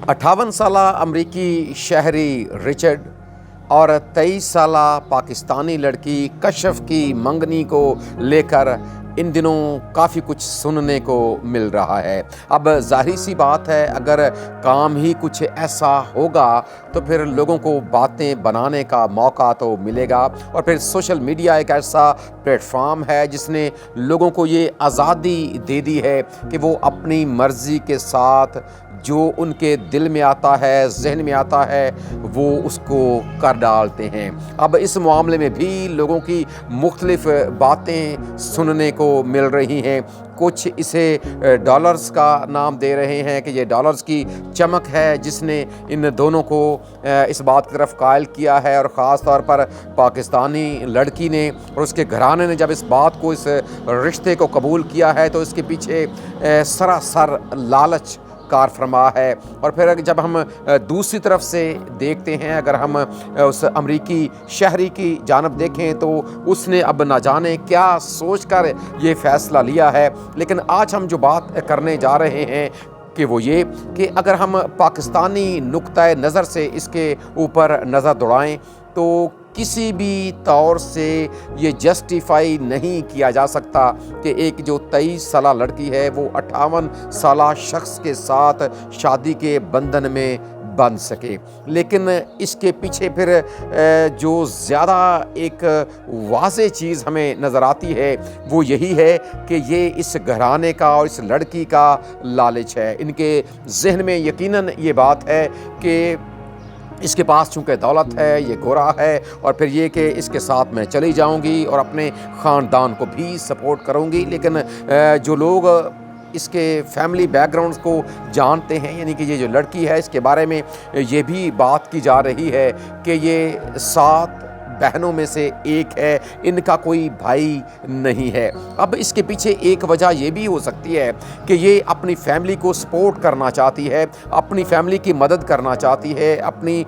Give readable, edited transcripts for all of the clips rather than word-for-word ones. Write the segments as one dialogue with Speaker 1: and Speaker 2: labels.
Speaker 1: 58 साला अमरीकी शहरी रिचर्ड और 23 साला पाकिस्तानी लड़की कशफ की मंगनी को लेकर इन दिनों काफ़ी कुछ सुनने को मिल रहा है। अब ज़ाहिर सी बात है, अगर काम ही कुछ ऐसा होगा तो फिर लोगों को बातें बनाने का मौका तो मिलेगा। और फिर सोशल मीडिया एक ऐसा प्लेटफॉर्म है जिसने लोगों को ये आज़ादी दे दी है कि वो अपनी मर्ज़ी के साथ जो उनके दिल में आता है, जहन में आता है, वो उसको कर डालते हैं। अब इस मामले में भी लोगों की मुख्तलिफ बातें सुनने को मिल रही हैं। कुछ इसे डॉलर्स का नाम दे रहे हैं कि ये डॉलर्स की चमक है जिसने इन दोनों को इस बात की तरफ कायल किया है। और ख़ास तौर पर पाकिस्तानी लड़की ने और उसके घराने ने जब इस बात को, इस रिश्ते को कबूल किया है, तो इसके पीछे सरासर लालच कार फरमा है। और फिर जब हम दूसरी तरफ से देखते हैं, अगर हम उस अमरीकी शहरी की जानब देखें, तो उसने अब ना जाने क्या सोचकर ये फ़ैसला लिया है। लेकिन आज हम जो बात करने जा रहे हैं कि वो ये कि अगर हम पाकिस्तानी नुक्ता नज़र से इसके ऊपर नज़र दौड़ाएं तो किसी भी तौर से ये जस्टिफाई नहीं किया जा सकता कि एक जो 23 साला लड़की है वो 58 साला शख्स के साथ शादी के बंधन में बंध सके। लेकिन इसके पीछे फिर जो ज़्यादा एक वाज़ेह चीज़ हमें नज़र आती है वो यही है कि ये इस घराने का और इस लड़की का लालच है। इनके जहन में यकीनन ये बात है कि इसके पास चूँकि दौलत है, ये गोरा है, और फिर ये कि इसके साथ मैं चली जाऊंगी और अपने ख़ानदान को भी सपोर्ट करूंगी। लेकिन जो लोग इसके फैमिली बैकग्राउंड्स को जानते हैं, यानी कि ये जो लड़की है, इसके बारे में ये भी बात की जा रही है कि ये 7 बहनों में से एक है, इनका कोई भाई नहीं है। अब इसके पीछे एक वजह ये भी हो सकती है कि ये अपनी फैमिली को सपोर्ट करना चाहती है, अपनी फैमिली की मदद करना चाहती है, अपनी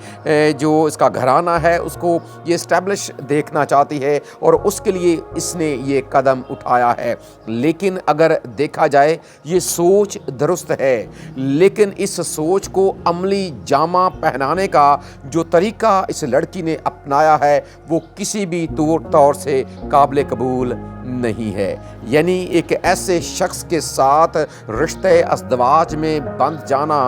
Speaker 1: जो इसका घराना है उसको ये इस्टेब्लिश देखना चाहती है, और उसके लिए इसने ये कदम उठाया है। लेकिन अगर देखा जाए ये सोच दुरुस्त है, लेकिन इस सोच को अमली जामा पहनाने का जो तरीका इस लड़की ने अपनाया है वो किसी भी तौर से काबिल कबूल नहीं है। यानी एक ऐसे शख्स के साथ रिश्ते अज़दवाज में बंध जाना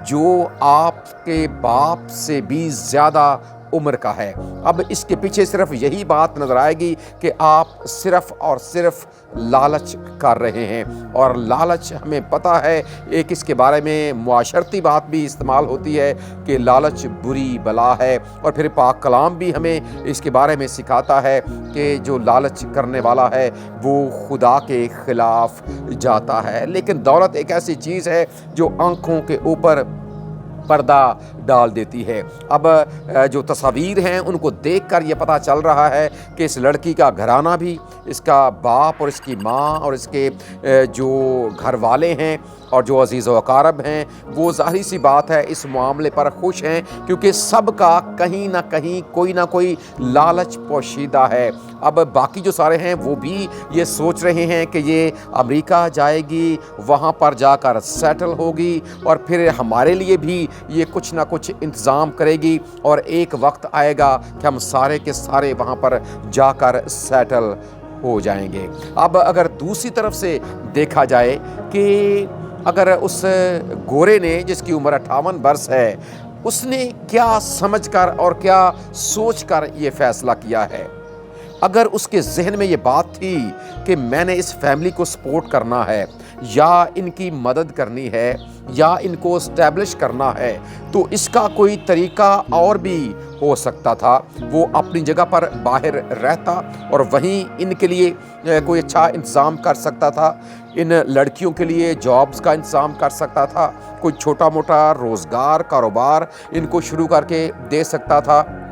Speaker 1: जो आपके बाप से भी ज़्यादा उम्र का है। अब इसके पीछे सिर्फ यही बात नज़र आएगी कि आप सिर्फ़ और सिर्फ लालच कर रहे हैं। और लालच हमें पता है, एक इसके बारे में मुआशरती बात भी इस्तेमाल होती है कि लालच बुरी बला है। और फिर पाक कलाम भी हमें इसके बारे में सिखाता है कि जो लालच करने वाला है वो खुदा के ख़िलाफ़ जाता है। लेकिन दौलत एक ऐसी चीज़ है जो आँखों के ऊपर पर्दा डाल देती है। अब जो तस्वीर हैं उनको देखकर ये पता चल रहा है कि इस लड़की का घराना भी, इसका बाप और इसकी माँ और इसके जो घर वाले हैं और जो अजीज़ व अकारब हैं, वो ज़ाहिर सी बात है इस मामले पर खुश हैं, क्योंकि सबका कहीं ना कहीं कोई ना कोई लालच पोशीदा है। अब बाकी जो सारे हैं वो भी ये सोच रहे हैं कि ये अमेरिका जाएगी, वहाँ पर जाकर सेटल होगी, और फिर हमारे लिए भी ये कुछ ना कुछ इंतज़ाम करेगी, और एक वक्त आएगा कि हम सारे के सारे वहाँ पर जाकर सेटल हो जाएंगे। अब अगर दूसरी तरफ से देखा जाए कि अगर उस गोरे ने, जिसकी उम्र 58 बरस है, उसने क्या समझकर और क्या सोचकर ये फ़ैसला किया है। अगर उसके जहन में ये बात थी कि मैंने इस फैमिली को सपोर्ट करना है, या इनकी मदद करनी है, या इनको इस्टेब्लिश करना है, तो इसका कोई तरीका और भी हो सकता था। वो अपनी जगह पर बाहर रहता और वहीं इनके लिए कोई अच्छा इंतज़ाम कर सकता था, इन लड़कियों के लिए जॉब्स का इंतज़ाम कर सकता था, कोई छोटा मोटा रोज़गार कारोबार इनको शुरू करके दे सकता था,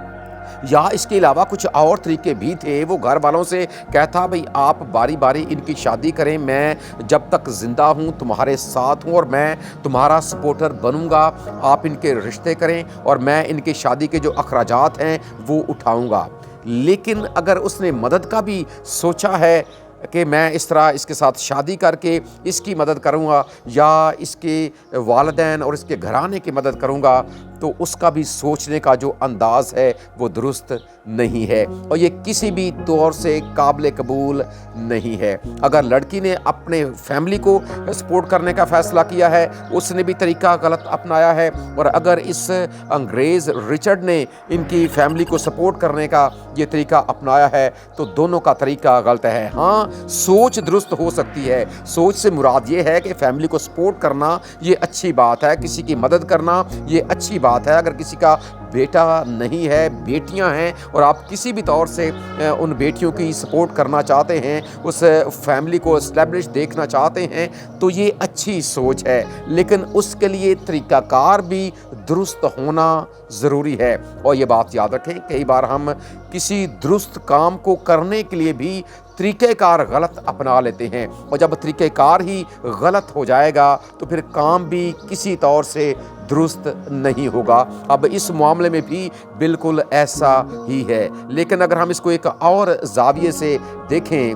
Speaker 1: या इसके अलावा कुछ और तरीके भी थे। वो घर वालों से कहता, भाई आप बारी बारी इनकी शादी करें, मैं जब तक ज़िंदा हूँ तुम्हारे साथ हूँ और मैं तुम्हारा सपोर्टर बनूँगा, आप इनके रिश्ते करें और मैं इनकी शादी के जो अखराजात हैं वो उठाऊँगा। लेकिन अगर उसने मदद का भी सोचा है کہ میں اس طرح اس کے ساتھ شادی کر کے اس کی مدد کروں گا یا اس کے والدین اور اس کے گھرانے کی مدد کروں گا، تو اس کا بھی سوچنے کا جو انداز ہے وہ درست نہیں ہے، اور یہ کسی بھی طور سے قابل قبول نہیں ہے۔ اگر لڑکی نے اپنے فیملی کو سپورٹ کرنے کا فیصلہ کیا ہے، اس نے بھی طریقہ غلط اپنایا ہے، اور اگر اس انگریز رچرڈ نے ان کی فیملی کو سپورٹ کرنے کا یہ طریقہ اپنایا ہے، تو دونوں کا طریقہ غلط ہے۔ ہاں، سوچ درست ہو سکتی ہے، سوچ سے مراد یہ ہے کہ فیملی کو سپورٹ کرنا یہ اچھی بات ہے، کسی کی مدد کرنا یہ اچھی بات ہے۔ اگر کسی کا بیٹا نہیں ہے، بیٹیاں ہیں، اور آپ کسی بھی طور سے ان بیٹیوں کی سپورٹ کرنا چاہتے ہیں، اس فیملی کو اسٹیبلش دیکھنا چاہتے ہیں، تو یہ اچھی سوچ ہے، لیکن اس کے لیے طریقہ کار بھی درست ہونا ضروری ہے۔ اور یہ بات یاد رکھیں، کئی بار ہم کسی درست کام کو کرنے کے لیے بھی طریقہ کار غلط اپنا لیتے ہیں، اور جب طریقہ کار ہی غلط ہو جائے گا تو پھر کام بھی کسی طور سے درست نہیں ہوگا۔ اب اس معاملے میں بھی بالکل ایسا ہی ہے، لیکن اگر ہم اس کو ایک اور زاویے سے دیکھیں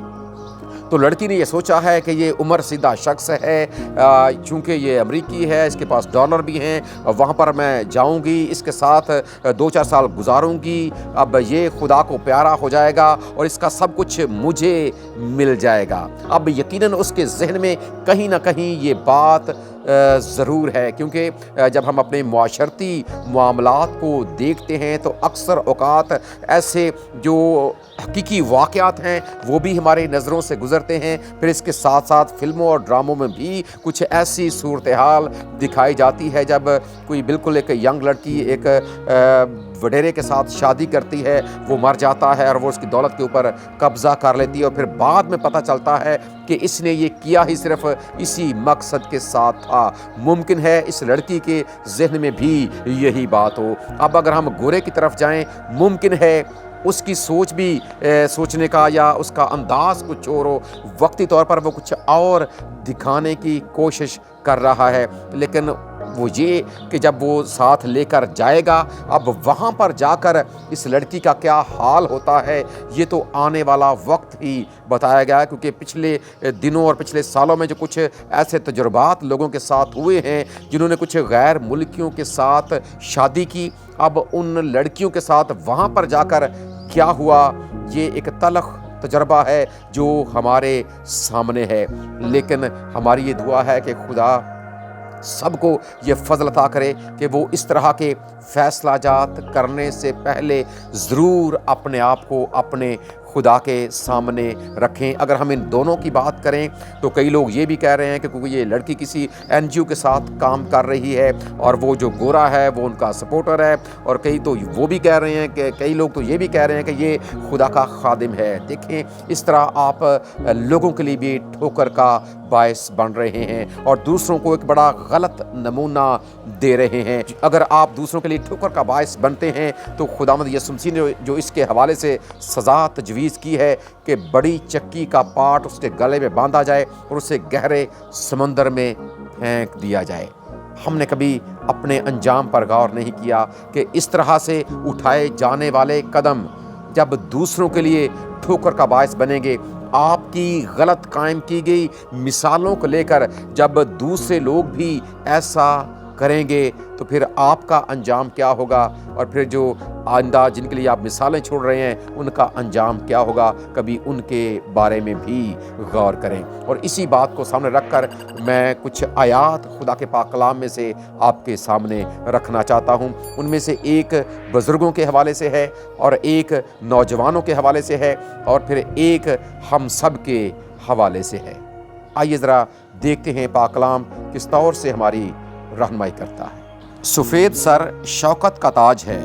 Speaker 1: تو لڑکی نے یہ سوچا ہے کہ یہ عمر سیدھا شخص ہے، چونکہ یہ امریکی ہے، اس کے پاس ڈالر بھی ہیں، وہاں پر میں جاؤں گی، اس کے ساتھ 2-4 سال گزاروں گی، اب یہ خدا کو پیارا ہو جائے گا اور اس کا سب کچھ مجھے مل جائے گا۔ اب یقیناً اس کے ذہن میں کہیں نہ کہیں یہ بات ضرور ہے، کیونکہ جب ہم اپنے معاشرتی معاملات کو دیکھتے ہیں تو اکثر اوقات ایسے جو حقیقی واقعات ہیں وہ بھی ہماری نظروں سے گزرتے ہیں، پھر اس کے ساتھ ساتھ فلموں اور ڈراموں میں بھی کچھ ایسی صورتحال دکھائی جاتی ہے جب کوئی بالکل ایک ینگ لڑکی ایک وڈیرے کے ساتھ شادی کرتی ہے، وہ مر جاتا ہے اور وہ اس کی دولت کے اوپر قبضہ کر لیتی ہے، اور پھر بعد میں پتہ چلتا ہے کہ اس نے یہ کیا ہی صرف اسی مقصد کے ساتھ تھا۔ ممکن ہے اس لڑکی کے ذہن میں بھی یہی بات ہو۔ اب اگر ہم گورے کی طرف جائیں، ممکن ہے اس کی سوچ بھی سوچنے کا یا اس کا انداز کچھ اور ہو، وقتی طور پر وہ کچھ اور دکھانے کی کوشش کر رہا ہے، لیکن وہ یہ کہ جب وہ ساتھ لے کر جائے گا، اب وہاں پر جا کر اس لڑکی کا کیا حال ہوتا ہے یہ تو آنے والا وقت ہی بتایا گیا ہے، کیونکہ پچھلے دنوں اور پچھلے سالوں میں جو کچھ ایسے تجربات لوگوں کے ساتھ ہوئے ہیں جنہوں نے کچھ غیر ملکیوں کے ساتھ شادی کی، اب ان لڑکیوں کے ساتھ وہاں پر جا کر کیا ہوا، یہ ایک تلخ تجربہ ہے جو ہمارے سامنے ہے۔ لیکن ہماری یہ دعا ہے کہ خدا سب کو یہ فضل عطا کرے کہ وہ اس طرح کے فیصلہ جات کرنے سے پہلے ضرور اپنے آپ کو اپنے خدا کے سامنے رکھیں۔ اگر ہم ان دونوں کی بات کریں تو کئی لوگ یہ بھی کہہ رہے ہیں کہ کیونکہ یہ لڑکی کسی این جی او کے ساتھ کام کر رہی ہے اور وہ جو گورا ہے وہ ان کا سپورٹر ہے، اور کئی تو وہ بھی کہہ رہے ہیں کہ کئی لوگ تو یہ بھی کہہ رہے ہیں کہ یہ خدا کا خادم ہے۔ دیکھیں، اس طرح آپ لوگوں کے لیے بھی ٹھوکر کا باعث بن رہے ہیں اور دوسروں کو ایک بڑا غلط نمونہ دے رہے ہیں۔ اگر آپ دوسروں کے لیے ٹھوکر کا باعث بنتے ہیں تو خداوند یسوع مسیح نے جو اس کے حوالے سے سزا تجویز کی ہے کہ بڑی چکی کا پاٹ اس کے گلے میں باندھا جائے اور اسے گہرے سمندر میں پھینک دیا جائے۔ ہم نے کبھی اپنے انجام پر غور نہیں کیا کہ اس طرح سے اٹھائے جانے والے قدم جب دوسروں کے لیے ٹھوکر کا باعث بنیں گے، آپ کی غلط قائم کی گئی مثالوں کو لے کر جب دوسرے لوگ بھی ایسا کریں گے تو پھر آپ کا انجام کیا ہوگا، اور پھر جو آئندہ جن کے لیے آپ مثالیں چھوڑ رہے ہیں ان کا انجام کیا ہوگا، کبھی ان کے بارے میں بھی غور کریں۔ اور اسی بات کو سامنے رکھ کر میں کچھ آیات خدا کے پاک کلام میں سے آپ کے سامنے رکھنا چاہتا ہوں۔ ان میں سے ایک بزرگوں کے حوالے سے ہے، اور ایک نوجوانوں کے حوالے سے ہے، اور پھر ایک ہم سب کے حوالے سے ہے۔ آئیے ذرا دیکھتے ہیں پاک کلام کس طور سے ہماری رہنمائی کرتا ہے۔ سفید سر شوکت کا تاج ہے،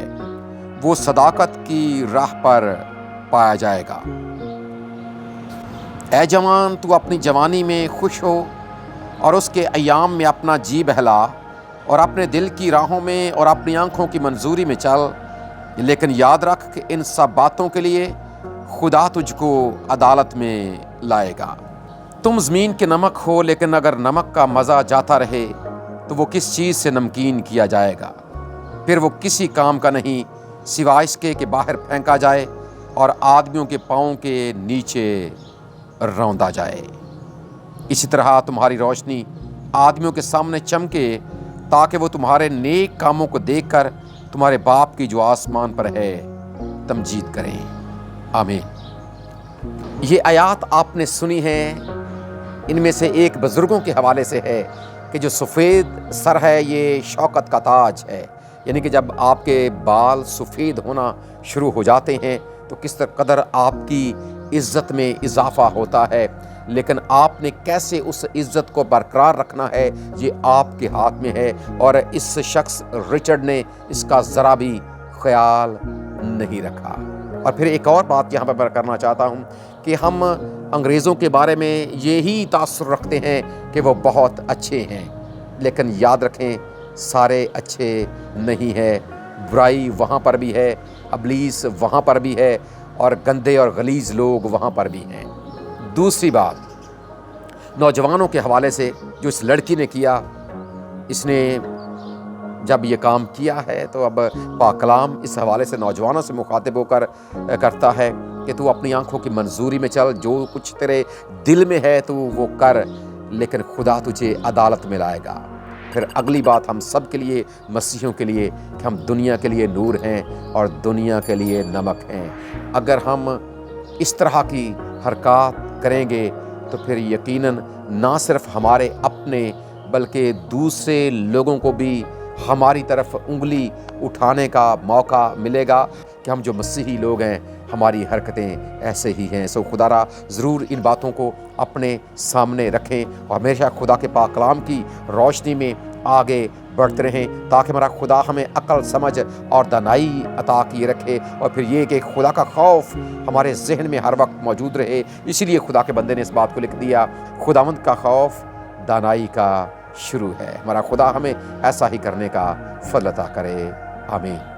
Speaker 1: وہ صداقت کی راہ پر پایا جائے گا۔ اے جوان، تو اپنی جوانی میں خوش ہو اور اس کے ایام میں اپنا جی بہلا، اور اپنے دل کی راہوں میں اور اپنی آنکھوں کی منظوری میں چل، لیکن یاد رکھ کہ ان سب باتوں کے لیے خدا تجھ کو عدالت میں لائے گا۔ تم زمین کے نمک ہو، لیکن اگر نمک کا مزہ جاتا رہے تو وہ کس چیز سے نمکین کیا جائے گا؟ پھر وہ کسی کام کا نہیں سوائے اس کے کہ باہر پھینکا جائے اور آدمیوں کے پاؤں کے نیچے रौंदा जाए। इसी तरह तुम्हारी रोशनी आदमियों के सामने चमके, ताकि वो तुम्हारे नेक कामों को देखकर तुम्हारे बाप की जो आसमान पर है तमजीद करें। आमीन। ये आयात आपने सुनी है, इनमें से एक बुजुर्गों के हवाले से है कि जो सफ़ेद सर है ये शौकत का ताज है, यानी कि जब आपके बाल सफ़ेद होना शुरू हो जाते हैं तो किस कदर आपकी इज़्ज़त में इजाफ़ा होता है, लेकिन आपने कैसे उस इज़्ज़त को बरकरार रखना है ये आपके हाथ में है। और इस शख्स रिचर्ड ने इसका ज़रा भी ख्याल नहीं रखा। और फिर एक और बात यहाँ पर मैं करना चाहता हूँ कि हम अंग्रेज़ों के बारे में यही तासुर रखते हैं कि वो बहुत अच्छे हैं, लेकिन याद रखें सारे अच्छे नहीं है। बुराई वहाँ पर भी है, अबलीस वहाँ पर भी है, और गंदे और गलीज़ लोग वहाँ पर भी हैं। दूसरी बात, नौजवानों के हवाले से जो इस लड़की ने किया, इसने जब ये काम किया है तो अब पाक कलाम इस हवाले से नौजवानों से मुखातिब होकर करता है कि तू अपनी आंखों की मंजूरी में चल, जो कुछ तेरे दिल में है तू वो कर, लेकिन खुदा तुझे अदालत में लाएगा। फिर अगली बात हम सब के लिए, मसीहियों के लिए, कि हम दुनिया के लिए नूर हैं और दुनिया के लिए नमक हैं। अगर हम इस तरह की हरकत करेंगे तो फिर यकीनन ना सिर्फ हमारे अपने बल्कि दूसरे लोगों को भी हमारी तरफ उंगली उठाने का मौका मिलेगा कि हम जो मसीही लोग हैं हमारी हरकतें ऐसे ही हैं। सो खुदारा ज़रूर इन बातों को अपने सामने रखें और हमेशा खुदा के पाक कलाम की रोशनी में आगे बढ़ते रहें, ताकि हमारा खुदा हमें अक्ल, समझ और दानाई अता किए रखे। और फिर ये कि खुदा का खौफ हमारे जहन में हर वक्त मौजूद रहे। इसीलिए खुदा के बंदे ने इस बात को लिख दिया, खुदावंद का खौफ दानाई का शुरू है। हमारा खुदा हमें ऐसा ही करने का फज़ल अता करे। आमीन।